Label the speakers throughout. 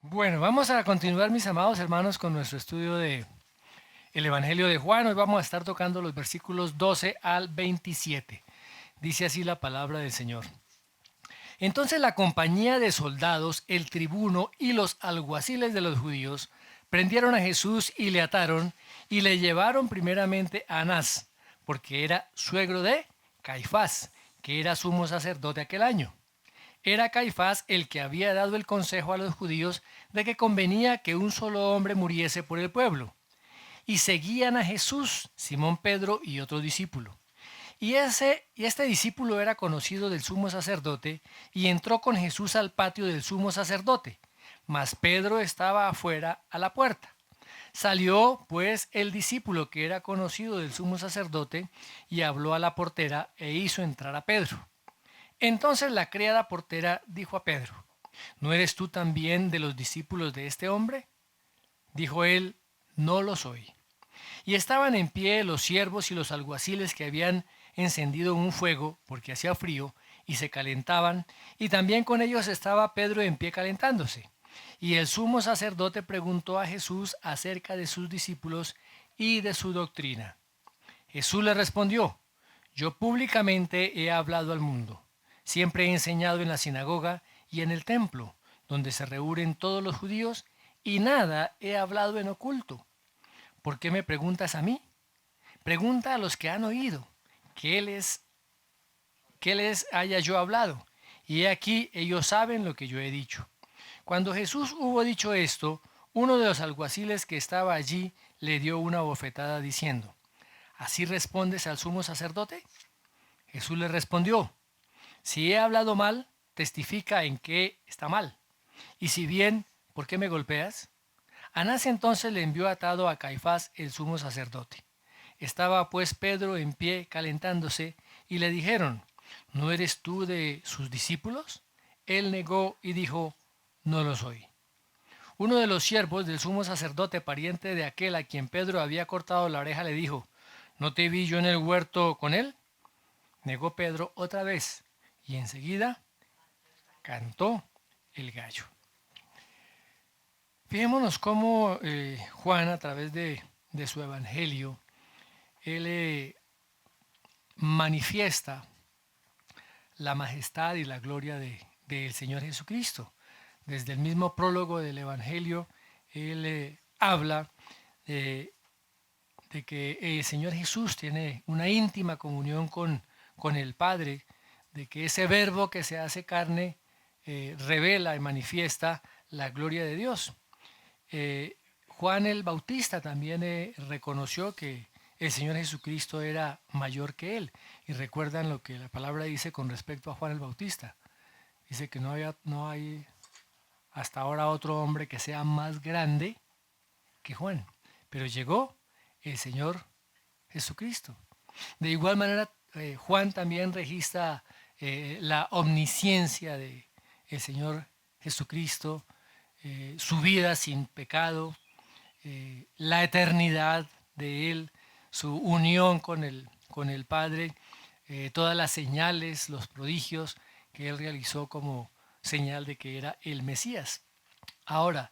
Speaker 1: Bueno, vamos a continuar, mis amados hermanos, con nuestro estudio de el Evangelio de Juan. Hoy vamos a estar tocando los versículos 12 al 27. Dice así la palabra del Señor. Entonces la compañía de soldados, el tribuno y los alguaciles de los judíos prendieron a Jesús y le ataron y le llevaron primeramente a Anás, porque era suegro de Caifás, que era sumo sacerdote aquel año. Era Caifás el que había dado el consejo a los judíos de que convenía que un solo hombre muriese por el pueblo. Y seguían a Jesús, Simón Pedro y otro discípulo. Y este discípulo era conocido del sumo sacerdote y entró con Jesús al patio del sumo sacerdote, mas Pedro estaba afuera a la puerta. Salió pues el discípulo que era conocido del sumo sacerdote y habló a la portera e hizo entrar a Pedro. Entonces la criada portera dijo a Pedro, ¿no eres tú también de los discípulos de este hombre? Dijo él, no lo soy. Y estaban en pie los siervos y los alguaciles que habían encendido un fuego, porque hacía frío, y se calentaban, y también con ellos estaba Pedro en pie calentándose. Y el sumo sacerdote preguntó a Jesús acerca de sus discípulos y de su doctrina. Jesús le respondió, yo públicamente he hablado al mundo. Siempre he enseñado en la sinagoga y en el templo, donde se reúnen todos los judíos, y nada he hablado en oculto. ¿Por qué me preguntas a mí? Pregunta a los que han oído, ¿qué les haya yo hablado? Y he aquí ellos saben lo que yo he dicho. Cuando Jesús hubo dicho esto, uno de los alguaciles que estaba allí le dio una bofetada diciendo, ¿así respondes al sumo sacerdote? Jesús le respondió, si he hablado mal, testifica en qué está mal. Y si bien, ¿por qué me golpeas? Anás entonces le envió atado a Caifás el sumo sacerdote. Estaba pues Pedro en pie calentándose y le dijeron, ¿no eres tú de sus discípulos? Él negó y dijo, no lo soy. Uno de los siervos del sumo sacerdote, pariente de aquel a quien Pedro había cortado la oreja, le dijo, ¿no te vi yo en el huerto con él? Negó Pedro otra vez y enseguida cantó el gallo. Fijémonos cómo Juan, a través de su evangelio, él manifiesta la majestad y la gloria del Señor Jesucristo. Desde el mismo prólogo del evangelio, él habla eh, de que el Señor Jesús tiene una íntima comunión con el Padre, de que ese verbo que se hace carne revela y manifiesta la gloria de Dios. Eh, Juan el Bautista también reconoció que el Señor Jesucristo era mayor que él. Y recuerdan lo que la palabra dice con respecto a Juan el Bautista. Dice que no hay hasta ahora otro hombre que sea más grande que Juan. Pero llegó el Señor Jesucristo. De igual manera, Juan también registra la omnisciencia de el Señor Jesucristo, su vida sin pecado, la eternidad de Él, su unión con el Padre, todas las señales, los prodigios que Él realizó como señal de que era el Mesías. Ahora,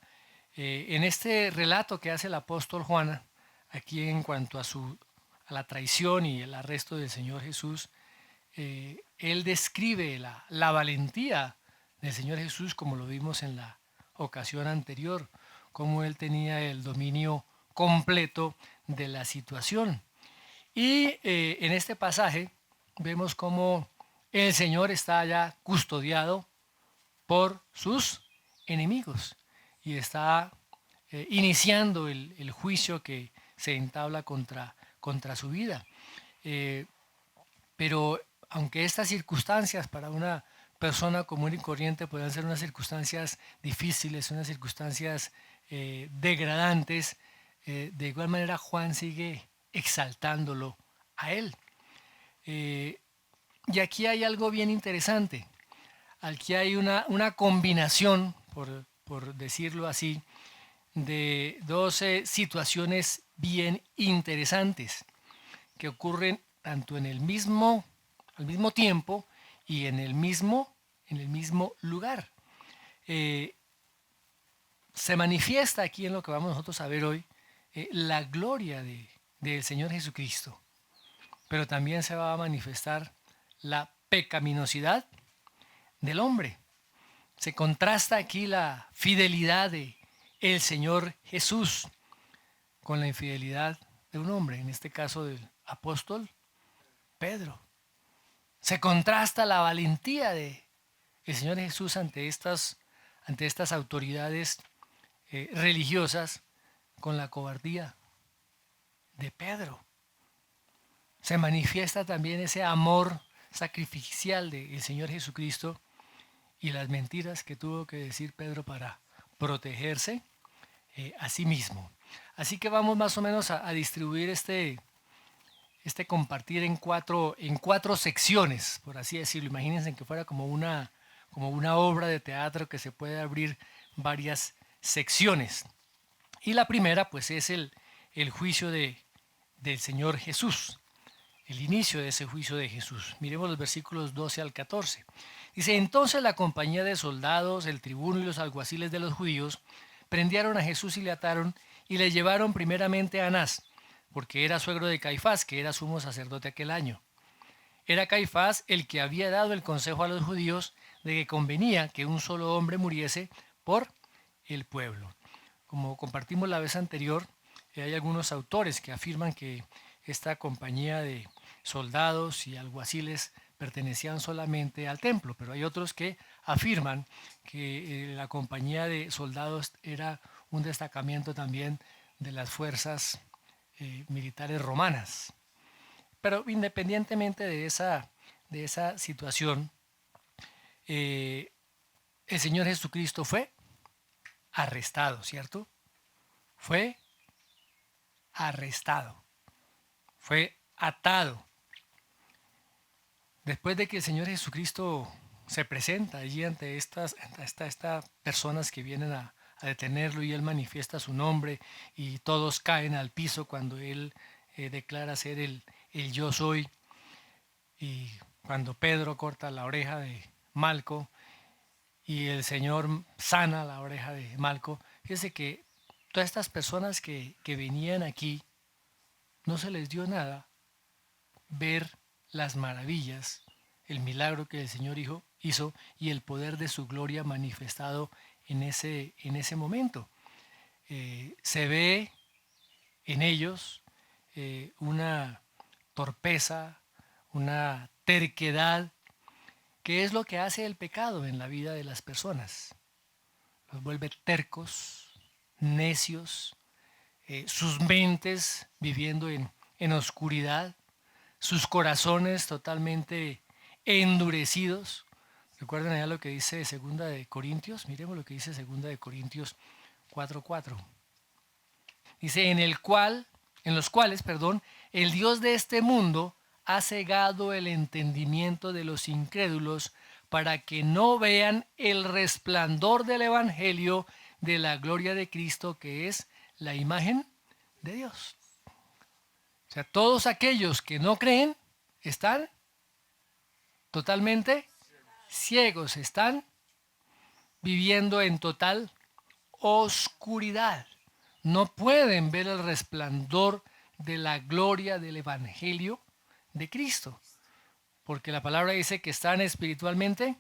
Speaker 1: en este relato que hace el apóstol Juan, aquí en cuanto a la traición y el arresto del Señor Jesús, él describe la valentía del Señor Jesús como lo vimos en la ocasión anterior, cómo él tenía el dominio completo de la situación. Y en este pasaje vemos cómo el Señor está ya custodiado por sus enemigos y está iniciando el juicio que se entabla contra su vida. Eh, pero aunque estas circunstancias para una persona común y corriente puedan ser unas circunstancias difíciles, unas circunstancias degradantes, de igual manera Juan sigue exaltándolo a él. Eh, y aquí hay algo bien interesante. Aquí hay una combinación, por decirlo así, de dos situaciones bien interesantes que ocurren tanto al mismo tiempo y en el mismo lugar. Eh, se manifiesta aquí en lo que vamos nosotros a ver hoy la gloria del Señor Jesucristo, pero también se va a manifestar la pecaminosidad del hombre. Se contrasta aquí la fidelidad de el Señor Jesús con la infidelidad de un hombre, en este caso del apóstol Pedro. Se contrasta la valentía de el Señor Jesús ante estas autoridades religiosas con la cobardía de Pedro. Se manifiesta también ese amor sacrificial del Señor Jesucristo y las mentiras que tuvo que decir Pedro para protegerse a sí mismo. Así que vamos más o menos a distribuir este compartir en cuatro secciones, por así decirlo. Imagínense que fuera como una obra de teatro que se puede abrir varias secciones. Y la primera pues es el juicio del Señor Jesús, el inicio de ese juicio de Jesús. Miremos los versículos 12 al 14. Dice: entonces la compañía de soldados, el tribuno y los alguaciles de los judíos prendieron a Jesús y le ataron y le llevaron primeramente a Anás, porque era suegro de Caifás, que era sumo sacerdote aquel año. Era Caifás el que había dado el consejo a los judíos de que convenía que un solo hombre muriese por el pueblo. Como compartimos la vez anterior, hay algunos autores que afirman que esta compañía de soldados y alguaciles pertenecían solamente al templo, pero hay otros que afirman que la compañía de soldados era un destacamento también de las fuerzas militares romanas. Pero independientemente de esa situación, el Señor Jesucristo fue arrestado, ¿cierto? Fue arrestado, fue atado. Después de que el Señor Jesucristo se presenta allí ante estas personas que vienen a detenerlo, y Él manifiesta su nombre y todos caen al piso cuando Él declara ser el yo soy, y cuando Pedro corta la oreja de Malco y el Señor sana la oreja de Malco. Fíjese que todas estas personas que venían aquí no se les dio nada ver las maravillas, el milagro que el Señor hizo y el poder de su gloria manifestado en ese momento. Se ve en ellos una torpeza, una terquedad, que es lo que hace el pecado en la vida de las personas. Los vuelve tercos, necios, sus mentes viviendo en oscuridad, sus corazones totalmente endurecidos. Recuerden allá lo que dice 2 Corintios, miremos lo que dice 2 Corintios 4:4. Dice: en los cuales, el Dios de este mundo ha cegado el entendimiento de los incrédulos para que no vean el resplandor del Evangelio de la gloria de Cristo, que es la imagen de Dios. O sea, todos aquellos que no creen están totalmente ciegos, están viviendo en total oscuridad. No pueden ver el resplandor de la gloria del Evangelio de Cristo, porque la palabra dice que están espiritualmente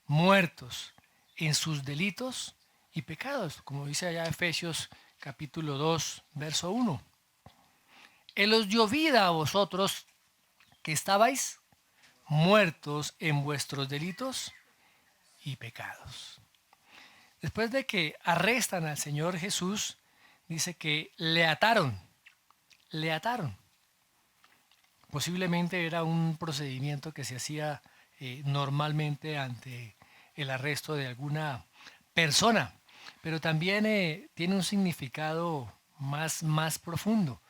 Speaker 1: muertos en sus delitos y pecados, como dice allá Efesios capítulo 2, verso 1. Él os dio vida a vosotros que estabais muertos en vuestros delitos y pecados. Después de que arrestan al Señor Jesús, dice que le ataron. Posiblemente era un procedimiento que se hacía normalmente ante el arresto de alguna persona, pero también tiene un significado más profundo.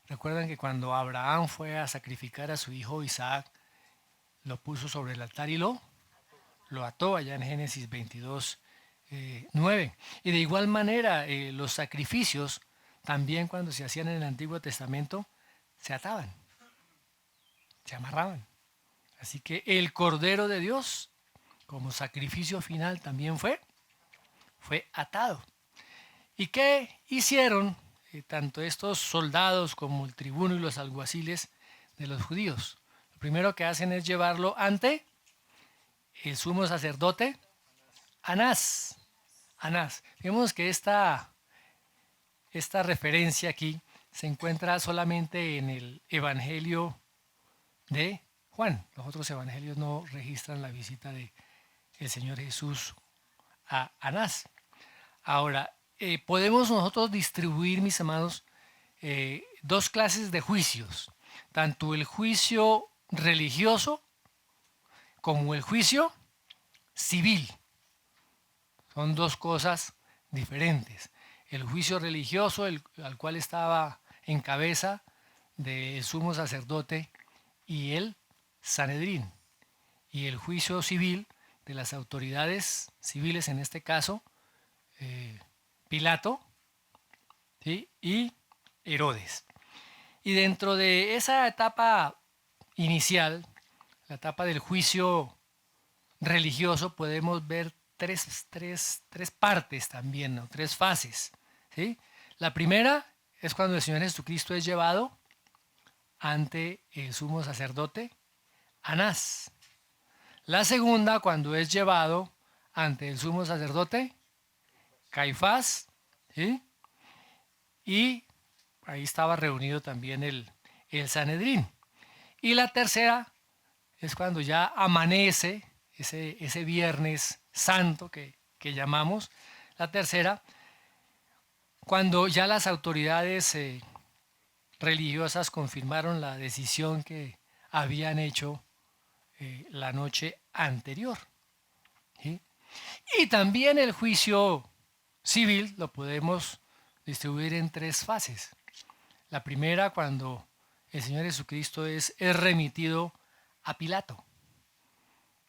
Speaker 1: Recuerdan que cuando Abraham fue a sacrificar a su hijo Isaac, lo puso sobre el altar y lo ató allá en Génesis 22, 9. Y de igual manera los sacrificios, también cuando se hacían en el Antiguo Testamento, se ataban, se amarraban. Así que el Cordero de Dios, como sacrificio final, también fue atado. ¿Y qué hicieron tanto estos soldados como el tribuno y los alguaciles de los judíos? Lo primero que hacen es llevarlo ante el sumo sacerdote Anás. Anás. Vemos que esta referencia aquí se encuentra solamente en el Evangelio de Juan. Los otros evangelios no registran la visita de el Señor Jesús a Anás. Ahora, podemos nosotros distribuir, mis amados, dos clases de juicios, tanto el juicio religioso como el juicio civil. Son dos cosas diferentes. El juicio religioso, al cual estaba en cabeza del sumo sacerdote y el Sanedrín, y el juicio civil de las autoridades civiles, en este caso, Pilato, ¿sí?, y Herodes. Y dentro de esa etapa inicial, la etapa del juicio religioso, podemos ver tres partes también, ¿no? Tres fases, ¿sí? La primera es cuando el Señor Jesucristo es llevado ante el sumo sacerdote Anás. La segunda, cuando es llevado ante el sumo sacerdote Caifás, ¿sí?, y ahí estaba reunido también el Sanedrín. Y la tercera es cuando ya amanece, ese viernes santo que llamamos. La tercera, cuando ya las autoridades religiosas confirmaron la decisión que habían hecho la noche anterior, ¿sí? Y también el juicio civil lo podemos distribuir en tres fases. La primera, cuando el Señor Jesucristo es remitido a Pilato,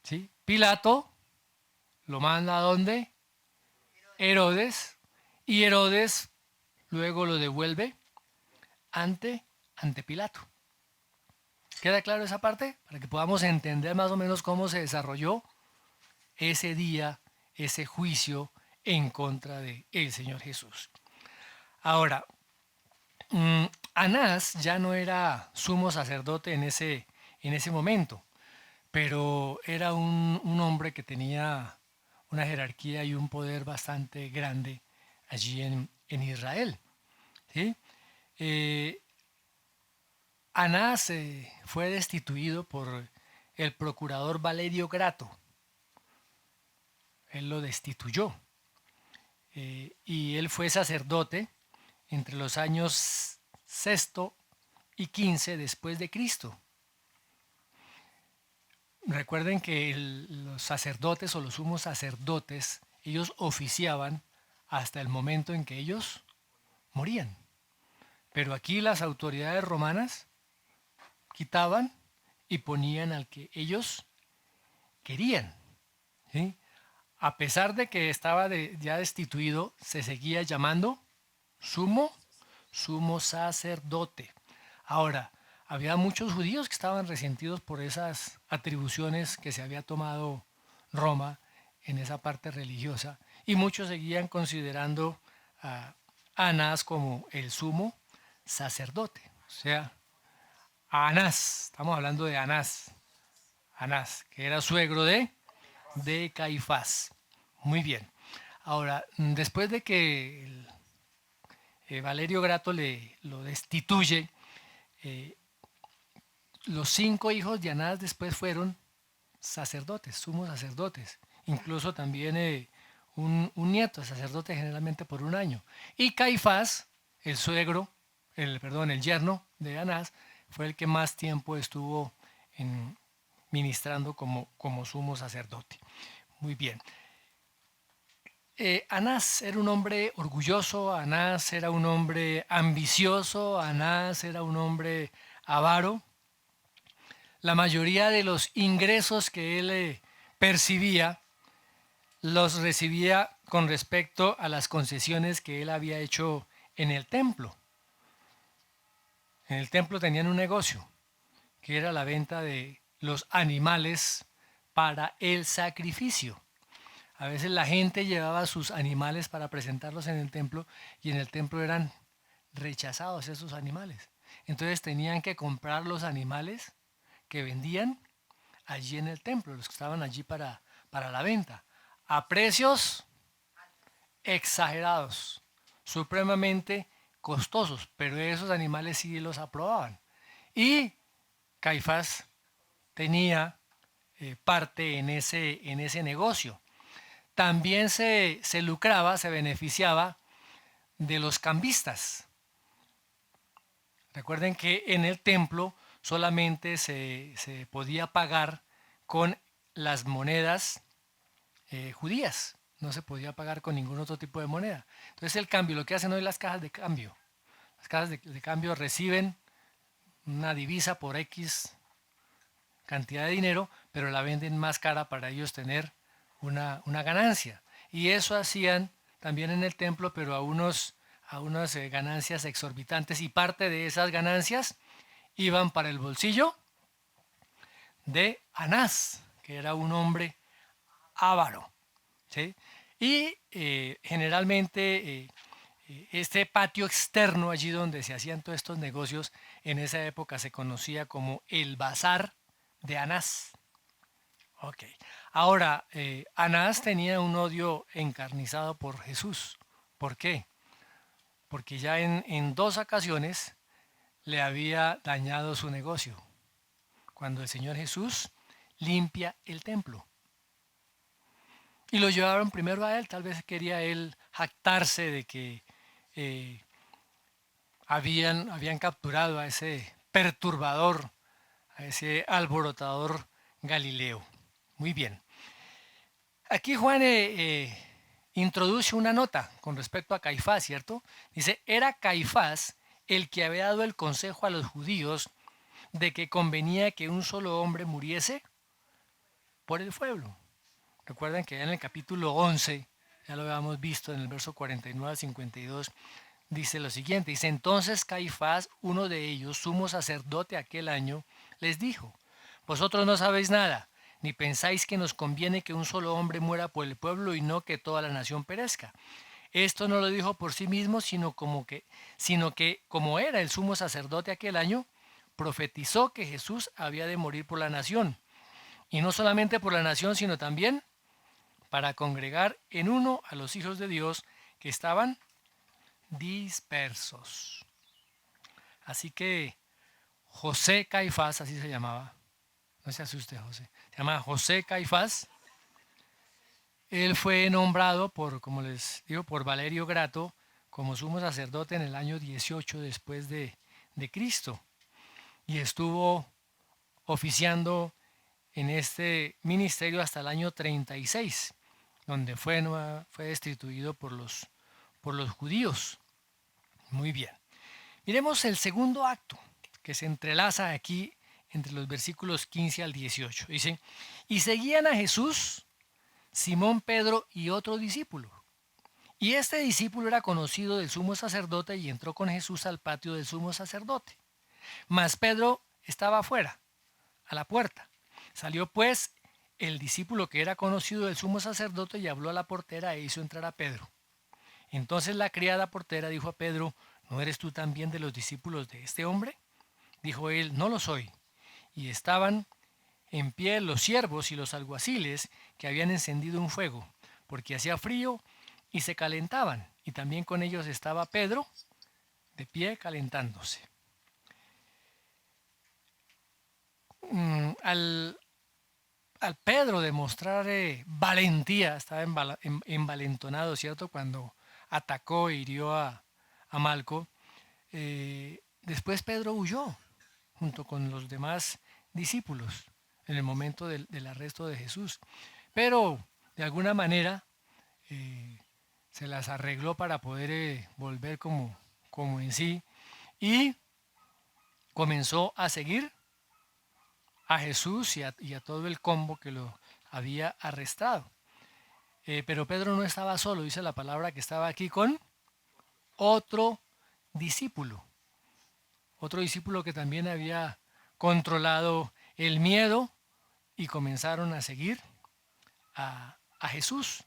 Speaker 1: ¿sí? Pilato lo manda a ¿dónde? Herodes, y Herodes luego lo devuelve ante Pilato. ¿Queda claro esa parte? Para que podamos entender más o menos cómo se desarrolló ese día, ese juicio en contra de el Señor Jesús. Ahora, Anás ya no era sumo sacerdote en ese momento, pero era un hombre que tenía una jerarquía y un poder bastante grande allí en Israel, ¿sí? Eh, Anás fue destituido por el procurador Valerio Grato. Él lo destituyó. Y él fue sacerdote entre los años sexto y 15 después de Cristo. Recuerden que los sacerdotes o los sumos sacerdotes, ellos oficiaban hasta el momento en que ellos morían. Pero aquí las autoridades romanas quitaban y ponían al que ellos querían, ¿sí? A pesar de que estaba ya destituido, se seguía llamando sumo sacerdote. Ahora, había muchos judíos que estaban resentidos por esas atribuciones que se había tomado Roma en esa parte religiosa, y muchos seguían considerando a Anás como el sumo sacerdote. O sea, a Anás, estamos hablando de Anás, que era suegro de Caifás. Muy bien. Ahora, después de que Valerio Grato lo destituye, eh, los 5 hijos de Anás después fueron sacerdotes, sumos sacerdotes. Incluso también un nieto, sacerdote generalmente por un año. Y Caifás, el suegro, el yerno de Anás, fue el que más tiempo estuvo ministrando como sumo sacerdote. Muy bien. Anás era un hombre orgulloso, Anás era un hombre ambicioso, Anás era un hombre avaro. La mayoría de los ingresos que él percibía los recibía con respecto a las concesiones que él había hecho en el templo. En el templo tenían un negocio, que era la venta de los animales para el sacrificio. A veces la gente llevaba sus animales para presentarlos en el templo y en el templo eran rechazados esos animales. Entonces tenían que comprar los animales que vendían allí en el templo, los que estaban allí para la venta, a precios exagerados, supremamente costosos, pero esos animales sí los aprobaban. Y Caifás tenía parte en ese negocio. También se lucraba, se beneficiaba de los cambistas. Recuerden que en el templo solamente se podía pagar con las monedas judías. No se podía pagar con ningún otro tipo de moneda. Entonces el cambio, lo que hacen hoy las cajas de cambio. Las cajas de cambio reciben una divisa por X cantidad de dinero, pero la venden más cara para ellos tener una ganancia. Y eso hacían también en el templo, pero a unas ganancias exorbitantes, y parte de esas ganancias iban para el bolsillo de Anás, que era un hombre avaro. ¿Sí? Y generalmente este patio externo, allí donde se hacían todos estos negocios, en esa época se conocía como el bazar de Anás. Ok. Ahora, Anás tenía un odio encarnizado por Jesús. ¿Por qué? Porque ya en dos ocasiones le había dañado su negocio. Cuando el Señor Jesús limpia el templo. Y lo llevaron primero a él, tal vez quería él jactarse de que eh, habían capturado a ese perturbador, a ese alborotador Galileo. Muy bien. Aquí Juan introduce una nota con respecto a Caifás, ¿cierto? Dice, era Caifás el que había dado el consejo a los judíos de que convenía que un solo hombre muriese por el pueblo. Recuerden que en el capítulo 11, ya lo habíamos visto en el verso 49 al 52, dice lo siguiente, dice, entonces Caifás, uno de ellos, sumo sacerdote aquel año, les dijo, vosotros no sabéis nada, ni pensáis que nos conviene que un solo hombre muera por el pueblo y no que toda la nación perezca. Esto no lo dijo por sí mismo, sino que como era el sumo sacerdote aquel año, profetizó que Jesús había de morir por la nación. Y no solamente por la nación, sino también para congregar en uno a los hijos de Dios que estaban dispersos. Así que José Caifás, así se llamaba, no se asuste José, se llama José Caifás. Él fue nombrado por, como les digo, por Valerio Grato como sumo sacerdote en el año 18 después de Cristo y estuvo oficiando en este ministerio hasta el año 36, donde fue destituido por los judíos. Muy bien. Miremos el segundo acto que se entrelaza aquí entre los versículos 15 al 18. Dice, y seguían a Jesús, Simón, Pedro y otro discípulo. Y este discípulo era conocido del sumo sacerdote y entró con Jesús al patio del sumo sacerdote. Mas Pedro estaba afuera, a la puerta. Salió pues el discípulo que era conocido del sumo sacerdote y habló a la portera e hizo entrar a Pedro. Entonces la criada portera dijo a Pedro, ¿no eres tú también de los discípulos de este hombre? Dijo él, no lo soy. Y estaban en pie los siervos y los alguaciles que habían encendido un fuego, porque hacía frío y se calentaban. Y también con ellos estaba Pedro, de pie calentándose. Al Pedro demostrar valentía, estaba envalentonado, ¿cierto? Cuando atacó e hirió a Malco. Después Pedro huyó junto con los demás discípulos en el momento del arresto de Jesús. Pero de alguna manera se las arregló para poder volver como en sí y comenzó a seguir a Jesús y a todo el combo que lo había arrestado. Pero Pedro no estaba solo, dice la palabra que estaba aquí con otro discípulo. Otro discípulo que también había controlado el miedo y comenzaron a seguir a Jesús.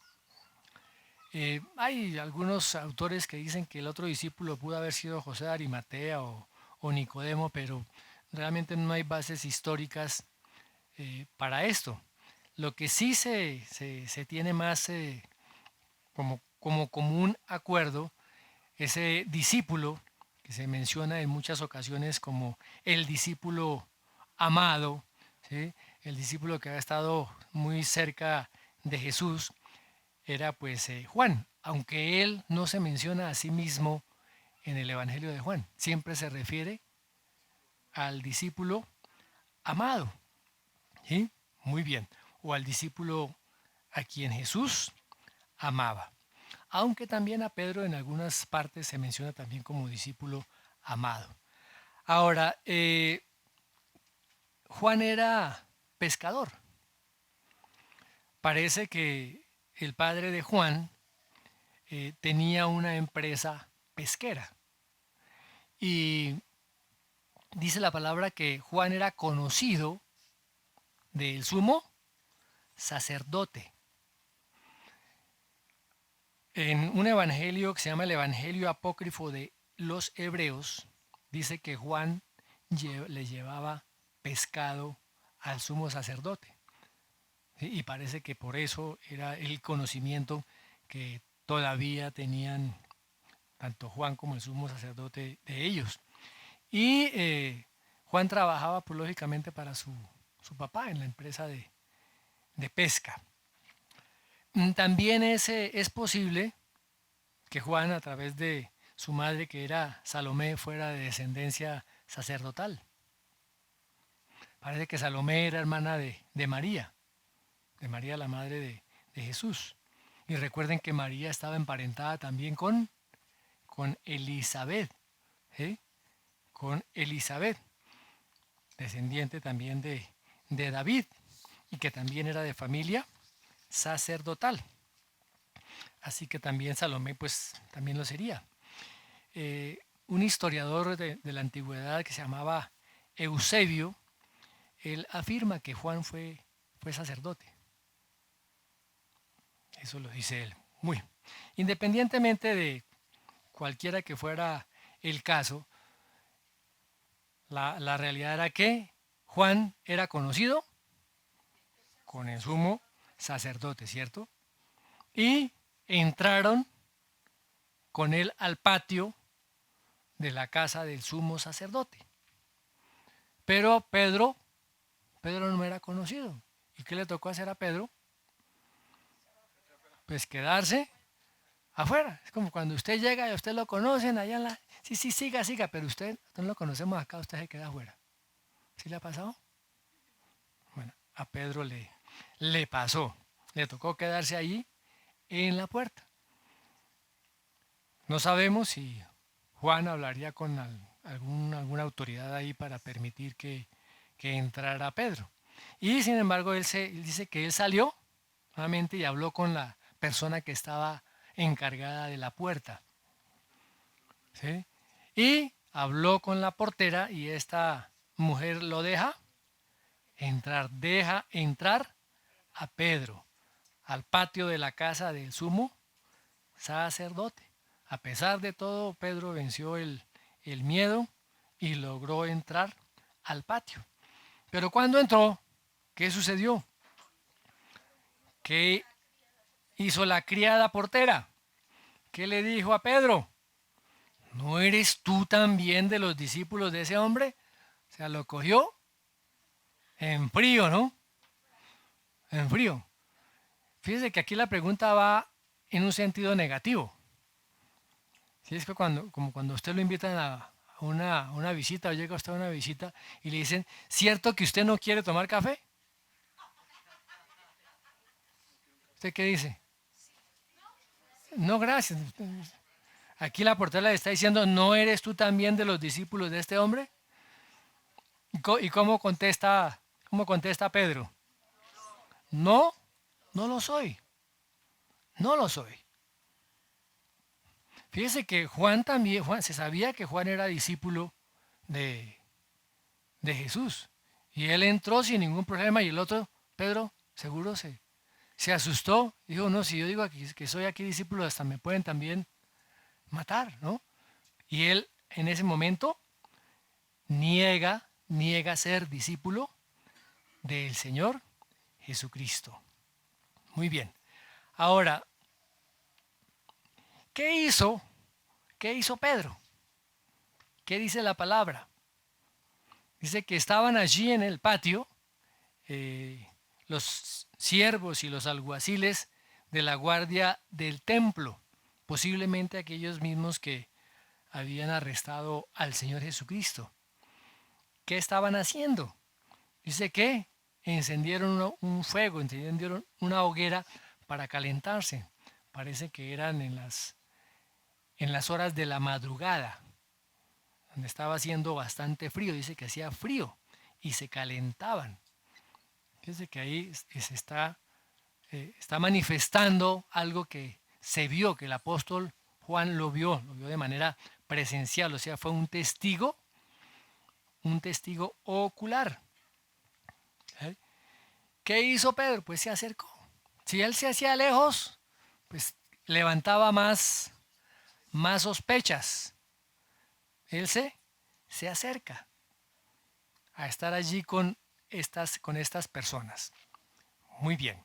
Speaker 1: Hay algunos autores que dicen que el otro discípulo pudo haber sido José de Arimatea o Nicodemo, pero realmente no hay bases históricas para esto. Lo que sí se tiene más como común acuerdo, ese discípulo que se menciona en muchas ocasiones como el discípulo amado, ¿sí? El discípulo que ha estado muy cerca de Jesús, era pues Juan, aunque él no se menciona a sí mismo en el Evangelio de Juan, siempre se refiere al discípulo amado, ¿sí? Muy bien, o al discípulo a quien Jesús amaba, aunque también a Pedro en algunas partes se menciona también como discípulo amado. Ahora, Juan era pescador. Parece que el padre de Juan tenía una empresa pesquera. Y dice la palabra que Juan era conocido del sumo sacerdote. En un evangelio que se llama el Evangelio Apócrifo de los Hebreos, dice que Juan le llevaba pescado al sumo sacerdote. ¿Sí? Y parece que por eso era el conocimiento que todavía tenían tanto Juan como el sumo sacerdote de ellos. Y Juan trabajaba, pues, lógicamente para su papá en la empresa de pesca. También es posible que Juan, a través de su madre, que era Salomé, fuera de descendencia sacerdotal. Parece que Salomé era hermana de María la madre de Jesús. Y recuerden que María estaba emparentada también con Elizabeth, ¿sí? Con Elizabeth, descendiente también de David, y que también era de familia sacerdotal. Así que también Salomé pues también lo sería. Un historiador de la antigüedad que se llamaba Eusebio, él afirma que Juan fue sacerdote. Eso lo dice él. Muy. Independientemente de cualquiera que fuera el caso, la realidad era que Juan era conocido con el sumo sacerdote, ¿cierto? Y entraron con él al patio de la casa del sumo sacerdote. Pero Pedro no era conocido. ¿Y qué le tocó hacer a Pedro? Pues quedarse afuera. Es como cuando usted llega y a usted lo conocen allá en la... Sí, sí, siga, pero usted no lo conocemos acá, usted se queda afuera. ¿Sí le ha pasado? Bueno, a Pedro le pasó. Le tocó quedarse allí en la puerta. No sabemos si Juan hablaría con alguna autoridad ahí para permitir que entrara Pedro. Y sin embargo, él dice que él salió nuevamente y habló con la persona que estaba encargada de la puerta. ¿Sí? Y habló con la portera y esta mujer lo deja entrar a Pedro al patio de la casa del sumo sacerdote. A pesar de todo, Pedro venció el miedo y logró entrar al patio. Pero cuando entró, ¿qué sucedió? ¿Qué hizo la criada portera? ¿Qué le dijo a Pedro? ¿No eres tú también de los discípulos de ese hombre? O sea, lo cogió en frío, ¿no? En frío. Fíjese que aquí la pregunta va en un sentido negativo. Si es que como cuando usted lo invitan a una visita o llega usted a una visita y le dicen, ¿cierto que usted no quiere tomar café? ¿Usted qué dice? No, gracias. Aquí la portera le está diciendo, ¿no eres tú también de los discípulos de este hombre? ¿Y cómo contesta Pedro? No, no lo soy. No lo soy. Fíjese que Juan se sabía que Juan era discípulo de, de Jesús. Y él entró sin ningún problema y el otro, Pedro, seguro se Se asustó, dijo, no, si yo digo aquí, que soy aquí discípulo, hasta me pueden también matar, ¿no? Y él en ese momento niega ser discípulo del Señor Jesucristo. Muy bien. Ahora, ¿qué hizo? ¿Qué hizo Pedro? ¿Qué dice la palabra? Dice que estaban allí en el patio los siervos y los alguaciles de la guardia del templo, posiblemente aquellos mismos que habían arrestado al Señor Jesucristo. ¿Qué estaban haciendo? Dice que encendieron un fuego, encendieron una hoguera para calentarse. Parece que eran en las horas de la madrugada, donde estaba haciendo bastante frío. Dice que hacía frío y se calentaban. Fíjense que ahí se está manifestando algo que se vio, que el apóstol Juan lo vio de manera presencial, o sea, fue un testigo ocular. ¿Eh? ¿Qué hizo Pedro? Pues se acercó. Si él se hacía lejos, pues levantaba más sospechas. Él se acerca a estar allí con estas personas. Muy bien.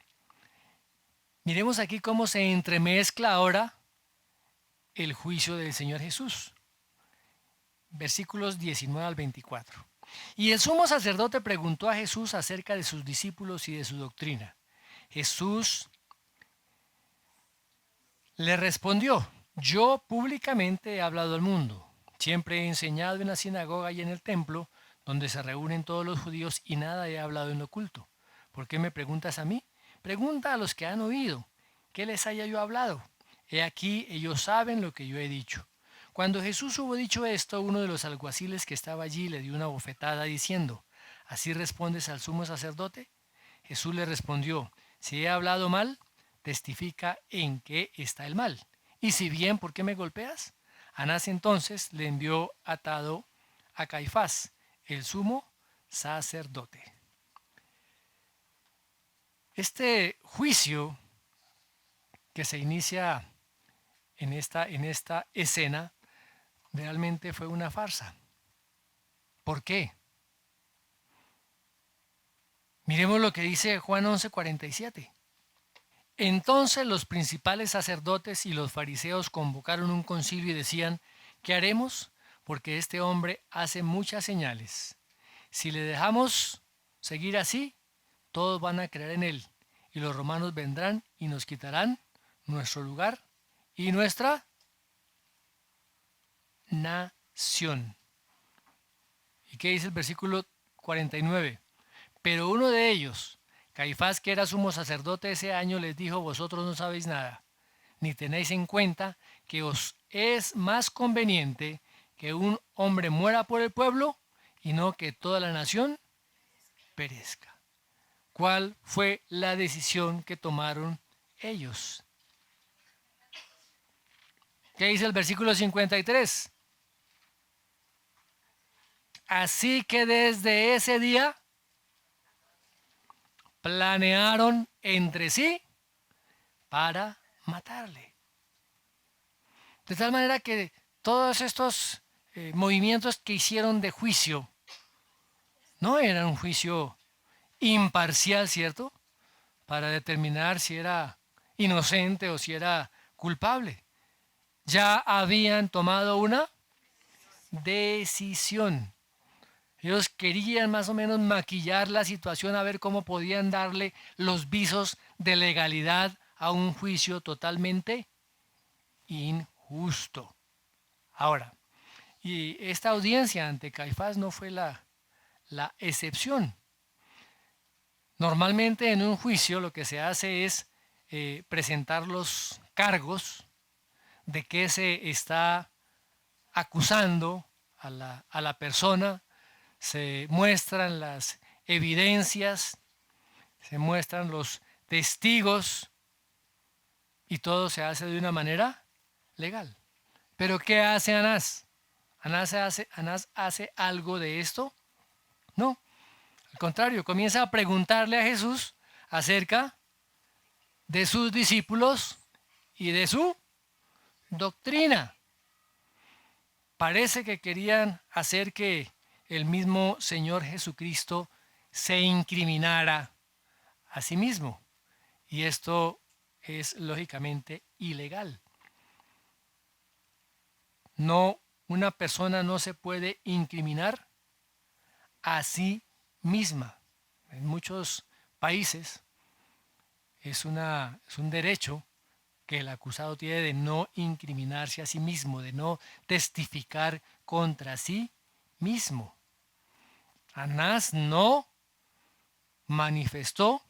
Speaker 1: Miremos aquí cómo se entremezcla ahora el juicio del Señor Jesús. Versículos 19 al 24. Y el sumo sacerdote preguntó a Jesús acerca de sus discípulos y de su doctrina. Jesús le respondió, yo públicamente he hablado al mundo. Siempre he enseñado en la sinagoga y en el templo, donde se reúnen todos los judíos, y nada he hablado en lo oculto. ¿Por qué me preguntas a mí? Pregunta a los que han oído. ¿Qué les haya yo hablado? He aquí, ellos saben lo que yo he dicho. Cuando Jesús hubo dicho esto, uno de los alguaciles que estaba allí le dio una bofetada diciendo, ¿así respondes al sumo sacerdote? Jesús le respondió, si he hablado mal, testifica en qué está el mal. Y si bien, ¿por qué me golpeas? Anás entonces le envió atado a Caifás, el sumo sacerdote. Este juicio que se inicia en esta escena realmente fue una farsa. ¿Por qué? Miremos lo que dice Juan 11:47. Entonces los principales sacerdotes y los fariseos convocaron un concilio y decían, ¿qué haremos? Porque este hombre hace muchas señales. Si le dejamos seguir así, todos van a creer en él, y los romanos vendrán y nos quitarán nuestro lugar y nuestra nación. ¿Y qué dice el versículo 49? Pero uno de ellos, Caifás, que era sumo sacerdote ese año, les dijo, vosotros no sabéis nada, ni tenéis en cuenta que os es más conveniente que un hombre muera por el pueblo y no que toda la nación perezca. ¿Cuál fue la decisión que tomaron ellos? ¿Qué dice el versículo 53? Así que desde ese día planearon entre sí para matarle. De tal manera que todos estos movimientos que hicieron de juicio no eran un juicio imparcial, ¿cierto? Para determinar si era inocente o si era culpable. Ya habían tomado una decisión. Ellos querían más o menos maquillar la situación a ver cómo podían darle los visos de legalidad a un juicio totalmente injusto. Ahora, y esta audiencia ante Caifás no fue la excepción. Normalmente en un juicio lo que se hace es presentar los cargos de qué se está acusando a la persona, se muestran las evidencias, se muestran los testigos y todo se hace de una manera legal. Pero ¿qué hace Anás? ¿Anás hace algo de esto? No, al contrario, comienza a preguntarle a Jesús acerca de sus discípulos y de su doctrina. Parece que querían hacer que el mismo Señor Jesucristo se incriminara a sí mismo. Y esto es lógicamente ilegal. No, una persona no se puede incriminar a sí misma. En muchos países es un derecho que el acusado tiene de no incriminarse a sí mismo, de no testificar contra sí mismo. Anás no manifestó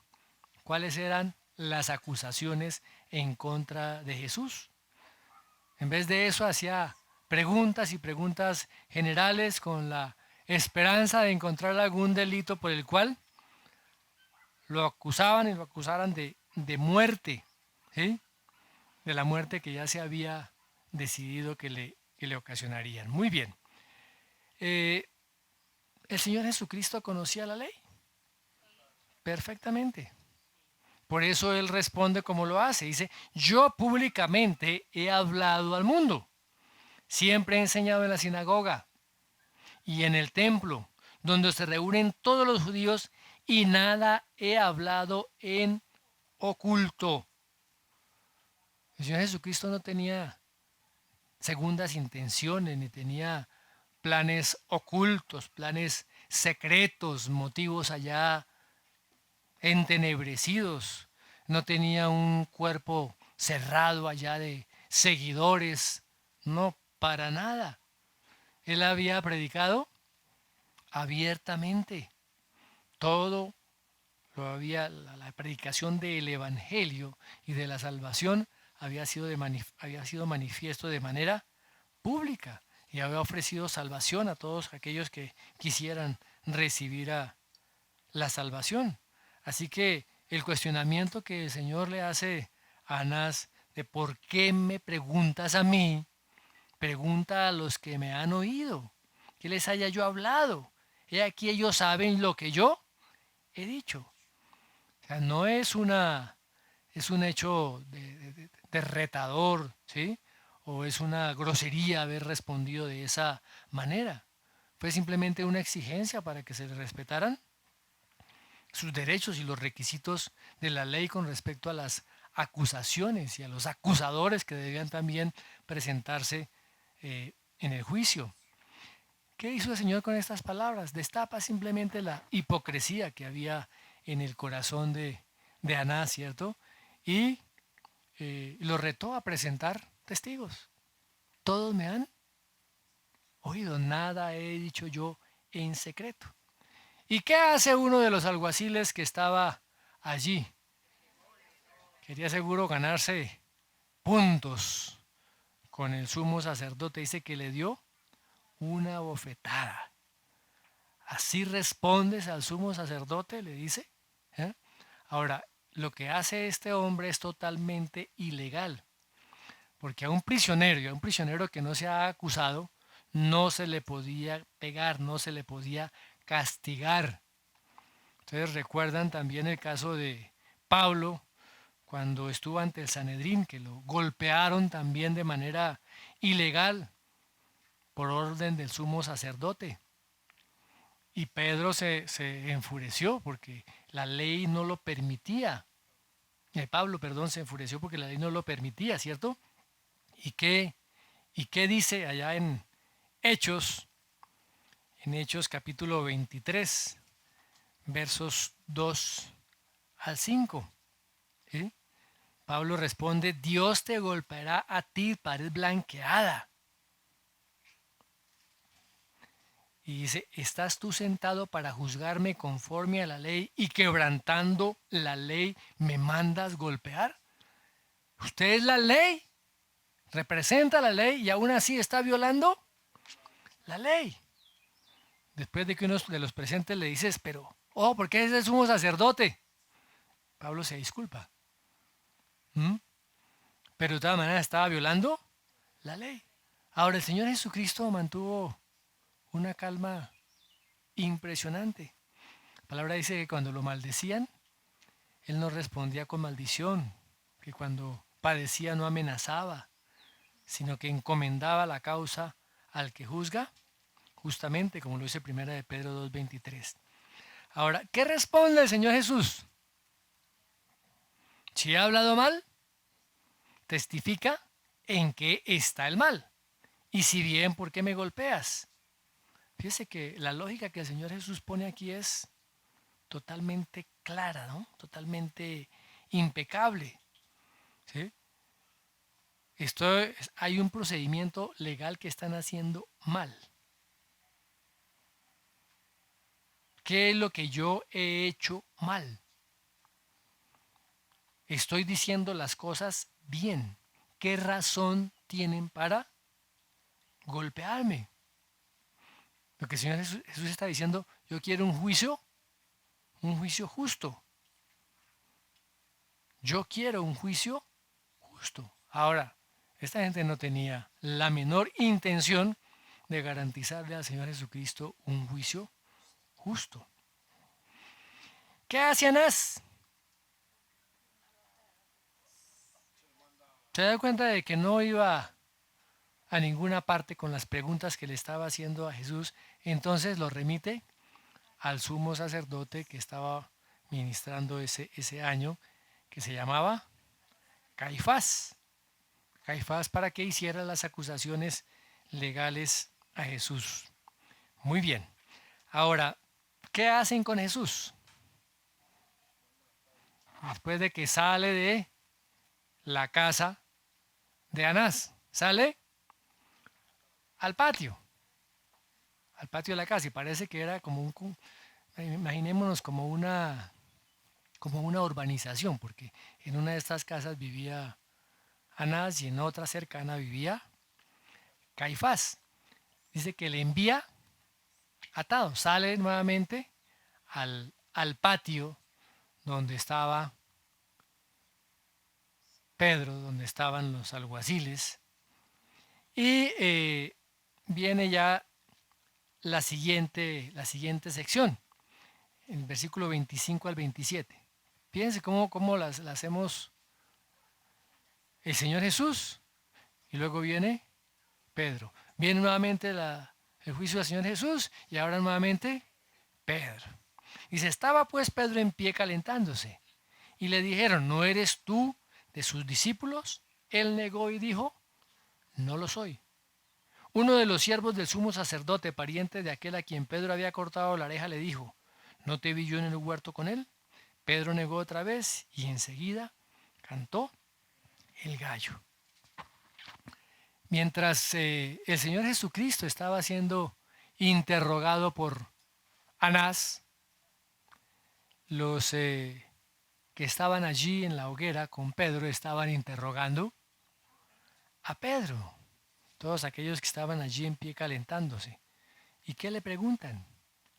Speaker 1: cuáles eran las acusaciones en contra de Jesús. En vez de eso hacía preguntas y preguntas generales con la esperanza de encontrar algún delito por el cual lo acusaban y lo acusaran de muerte, ¿sí? De la muerte que ya se había decidido que le ocasionarían. Muy bien. Eh, ¿El Señor Jesucristo conocía la ley? Perfectamente. Por eso Él responde como lo hace. Dice, yo públicamente he hablado al mundo. Siempre he enseñado en la sinagoga y en el templo, donde se reúnen todos los judíos, y nada he hablado en oculto. El Señor Jesucristo no tenía segundas intenciones, ni tenía planes ocultos, planes secretos, motivos allá entenebrecidos. No tenía un cuerpo cerrado allá de seguidores, no, para nada. Él había predicado abiertamente todo lo había, la predicación del Evangelio y de la salvación había sido manifiesto de manera pública y había ofrecido salvación a todos aquellos que quisieran recibir la salvación. Así que el cuestionamiento que el Señor le hace a Anás de por qué me preguntas a mí, pregunta a los que me han oído, que les haya yo hablado. He aquí ellos saben lo que yo he dicho. O sea, no es es un hecho de retador, ¿sí? O es una grosería haber respondido de esa manera. Fue simplemente una exigencia para que se le respetaran sus derechos y los requisitos de la ley con respecto a las acusaciones y a los acusadores que debían también presentarse en el juicio. ¿Qué hizo el Señor con estas palabras? Destapa simplemente la hipocresía que había en el corazón de Anás, ¿cierto? Y lo retó a presentar testigos. Todos me han oído, nada he dicho yo en secreto. ¿Y qué hace uno de los alguaciles que estaba allí? Quería seguro ganarse puntos con el sumo sacerdote. Dice que le dio una bofetada. Así respondes al sumo sacerdote, le dice. ¿Eh? Ahora, lo que hace este hombre es totalmente ilegal, porque a un prisionero y a un prisionero que no se ha acusado, no se le podía pegar, no se le podía castigar. Ustedes recuerdan también el caso de Pablo cuando estuvo ante el Sanedrín, que lo golpearon también de manera ilegal por orden del sumo sacerdote. Y Pedro se enfureció porque la ley no lo permitía. Pablo, perdón, se enfureció porque la ley no lo permitía, ¿cierto? ¿Y y qué dice allá Hechos, en Hechos capítulo 23, versos 2 al 5? ¿Sí? Pablo responde, Dios te golpeará a ti, pared blanqueada. Y dice, ¿estás tú sentado para juzgarme conforme a la ley y quebrantando la ley me mandas golpear? Usted es la ley, representa la ley y aún así está violando la ley. Después de que uno de los presentes le dices, pero, oh, ¿por qué es el sumo sacerdote? Pablo se disculpa. ¿Mm? Pero de todas maneras estaba violando la ley. Ahora el Señor Jesucristo mantuvo una calma impresionante. La palabra dice que cuando lo maldecían, Él no respondía con maldición, que cuando padecía no amenazaba, sino que encomendaba la causa al que juzga, justamente como lo dice Primera de Pedro 2:23. Ahora, ¿qué responde el Señor Jesús? Si he hablado mal, testifica en qué está el mal. Y si bien, ¿por qué me golpeas? Fíjese que la lógica que el Señor Jesús pone aquí es totalmente clara, ¿no? Totalmente impecable. ¿Sí? Hay un procedimiento legal que están haciendo mal. ¿Qué es lo que yo he hecho mal? Estoy diciendo las cosas bien. ¿Qué razón tienen para golpearme? Lo que el Señor Jesús está diciendo, yo quiero un juicio justo. Yo quiero un juicio justo. Ahora, esta gente no tenía la menor intención de garantizarle al Señor Jesucristo un juicio justo. ¿Qué hace Anás? Se da cuenta de que no iba a ninguna parte con las preguntas que le estaba haciendo a Jesús, entonces lo remite al sumo sacerdote que estaba ministrando ese año, que se llamaba Caifás. Caifás para que hiciera las acusaciones legales a Jesús. Muy bien. Ahora, ¿qué hacen con Jesús? Después de que sale de la casa de Anás, sale al patio de la casa y parece que era como imaginémonos como una urbanización, porque en una de estas casas vivía Anás y en otra cercana vivía Caifás. Dice que le envía atado, sale nuevamente al patio donde estaba Pedro, donde estaban los alguaciles, y viene ya la siguiente sección, el versículo 25 al 27. Fíjense cómo las hacemos el Señor Jesús y luego viene Pedro. Viene nuevamente el juicio del Señor Jesús y ahora nuevamente Pedro. Dice, estaba pues Pedro en pie calentándose y le dijeron, ¿no eres tú de sus discípulos? Él negó y dijo, no lo soy. Uno de los siervos del sumo sacerdote, pariente de aquel a quien Pedro había cortado la oreja, le dijo, ¿no te vi yo en el huerto con él? Pedro negó otra vez y enseguida cantó el gallo. Mientras el Señor Jesucristo estaba siendo interrogado por Anás, los que estaban allí en la hoguera con Pedro estaban interrogando a Pedro, todos aquellos que estaban allí en pie calentándose. ¿Y qué le preguntan?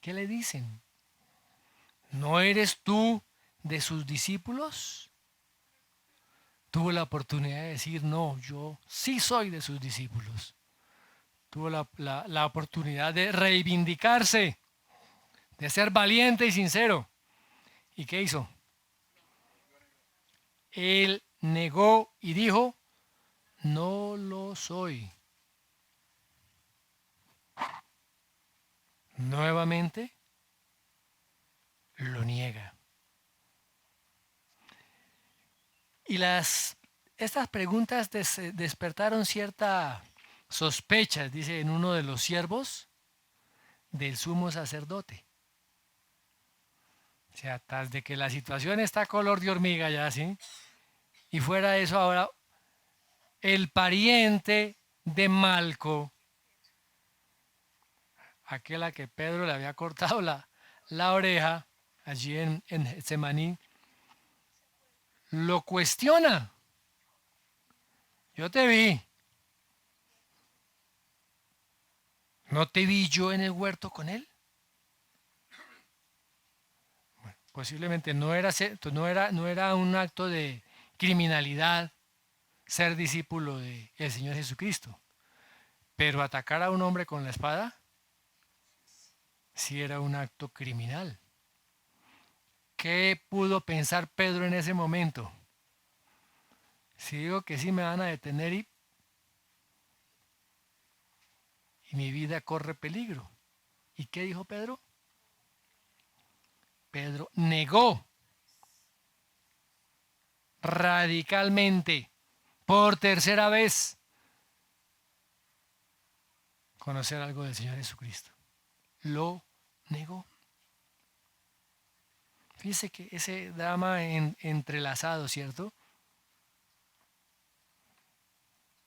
Speaker 1: ¿Qué le dicen? ¿No eres tú de sus discípulos? Tuvo la oportunidad de decir, no, yo sí soy de sus discípulos. Tuvo la oportunidad de reivindicarse, de ser valiente y sincero. ¿Y qué hizo? Él negó y dijo, no lo soy. Nuevamente lo niega. Y estas preguntas despertaron cierta sospecha, dice en uno de los siervos del sumo sacerdote. O sea, tras de que la situación está color de hormiga ya, ¿sí? Y fuera eso ahora, el pariente de Malco, aquel a que Pedro le había cortado la oreja allí en Getsemaní, lo cuestiona. Yo te vi. ¿No te vi yo en el huerto con él? Bueno, posiblemente no era un acto de criminalidad ser discípulo del Señor Jesucristo, pero atacar a un hombre con la espada sí era un acto criminal. ¿Qué pudo pensar Pedro en ese momento? Si digo que sí me van a detener y mi vida corre peligro. ¿Y qué dijo Pedro? Pedro negó radicalmente, por tercera vez, conocer algo del Señor Jesucristo. Lo negó. Fíjese que ese drama entrelazado, ¿cierto?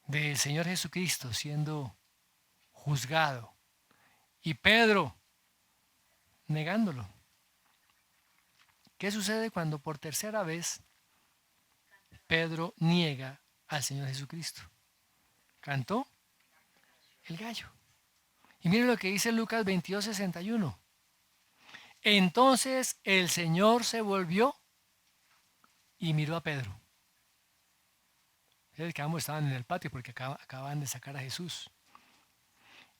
Speaker 1: Del Señor Jesucristo siendo juzgado y Pedro negándolo. ¿Qué sucede cuando por tercera vez Pedro niega al Señor Jesucristo? Cantó el gallo. Y miren lo que dice Lucas 22:61. Entonces el Señor se volvió y miró a Pedro. El que ambos estaban en el patio porque acababan de sacar a Jesús.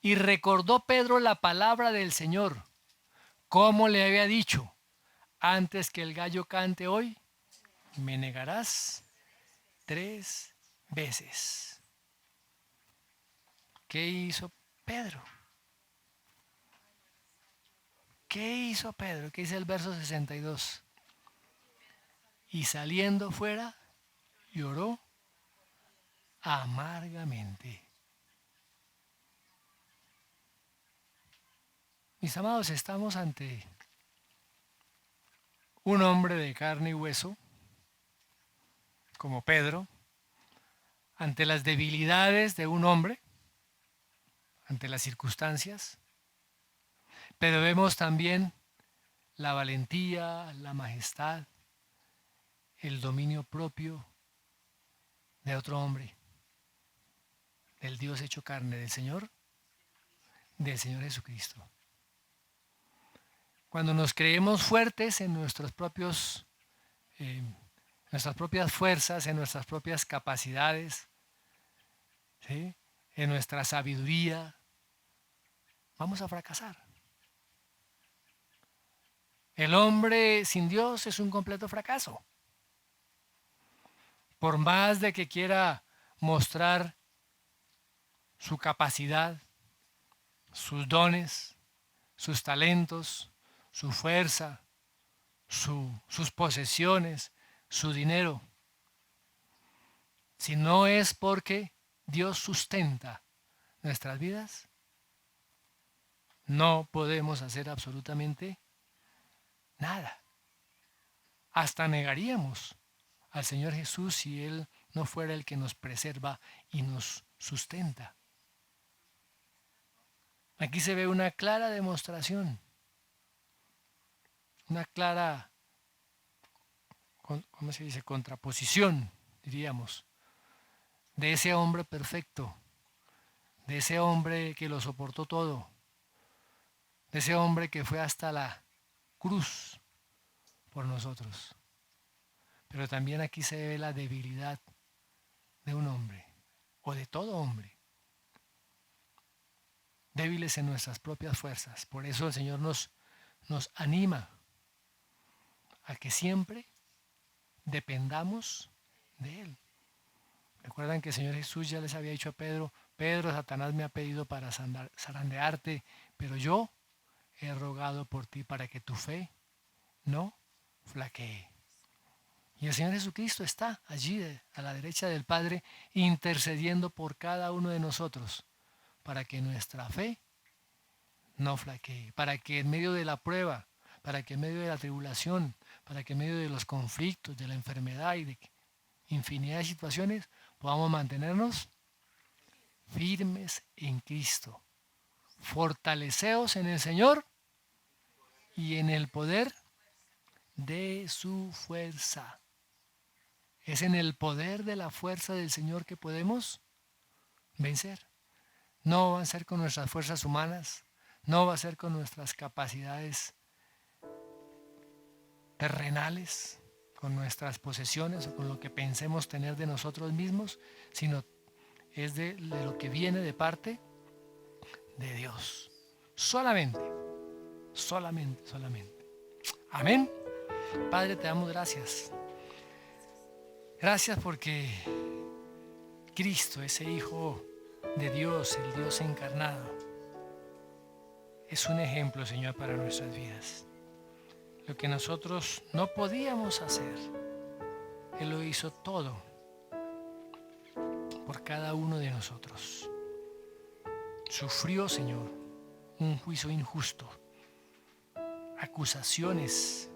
Speaker 1: Y recordó Pedro la palabra del Señor, como le había dicho, antes que el gallo cante hoy, me negarás 3 veces. ¿Qué hizo Pedro? ¿Qué hizo Pedro? ¿Qué dice el verso 62? Y saliendo fuera, lloró amargamente. Mis amados, estamos ante un hombre de carne y hueso, como Pedro, ante las debilidades de un hombre, ante las circunstancias, pero vemos también la valentía, la majestad, el dominio propio de otro hombre, del Dios hecho carne, del Señor Jesucristo. Cuando nos creemos fuertes en nuestras propias fuerzas, en nuestras propias capacidades, ¿sí?, en nuestra sabiduría, vamos a fracasar. El hombre sin Dios es un completo fracaso. Por más de que quiera mostrar su capacidad, sus dones, sus talentos, su fuerza, sus posesiones, su dinero, si no es porque Dios sustenta nuestras vidas, no podemos hacer absolutamente nada. Hasta negaríamos al Señor Jesús si Él no fuera el que nos preserva y nos sustenta. Aquí se ve una clara demostración, una clara, ¿cómo se dice?, contraposición, diríamos, de ese hombre perfecto, de ese hombre que lo soportó todo, de ese hombre que fue hasta la cruz por nosotros. Pero también aquí se ve la debilidad de un hombre, o de todo hombre, débiles en nuestras propias fuerzas. Por eso el Señor nos anima a que siempre dependamos de Él. Recuerdan que el Señor Jesús ya les había dicho a Pedro, Pedro, Satanás me ha pedido para zarandearte, pero yo he rogado por ti para que tu fe no flaquee. Y el Señor Jesucristo está allí a la derecha del Padre intercediendo por cada uno de nosotros para que nuestra fe no flaquee, para que en medio de la prueba, para que en medio de la tribulación, para que en medio de los conflictos, de la enfermedad y de infinidad de situaciones podamos mantenernos firmes en Cristo, fortaleceos en el Señor y en el poder de su fuerza. Es en el poder de la fuerza del Señor que podemos vencer. No va a ser con nuestras fuerzas humanas, no va a ser con nuestras capacidades terrenales, con nuestras posesiones o con lo que pensemos tener de nosotros mismos, sino es de lo que viene de parte de Dios. Solamente. Amén. Padre, te damos gracias. Gracias porque Cristo, ese Hijo de Dios, el Dios encarnado, es un ejemplo, Señor, para nuestras vidas. Lo que nosotros no podíamos hacer, Él lo hizo todo por cada uno de nosotros. Sufrió, Señor, un juicio injusto, acusaciones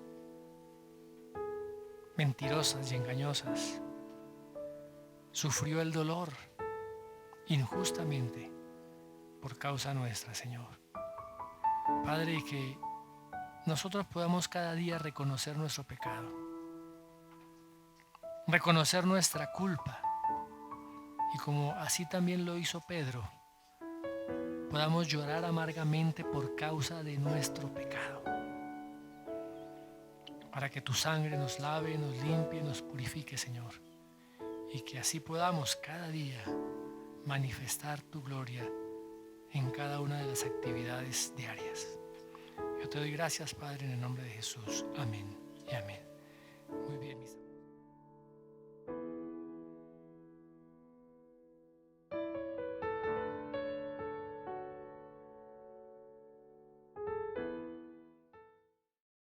Speaker 1: mentirosas y engañosas. Sufrió el dolor injustamente por causa nuestra, Señor. Padre, que nosotros podamos cada día reconocer nuestro pecado, reconocer nuestra culpa, y como así también lo hizo Pedro, podamos llorar amargamente por causa de nuestro pecado, para que tu sangre nos lave, nos limpie, nos purifique, Señor, y que así podamos cada día manifestar tu gloria en cada una de las actividades diarias. Yo te doy gracias, Padre, en el nombre de Jesús. Amén y amén. Muy bien, mis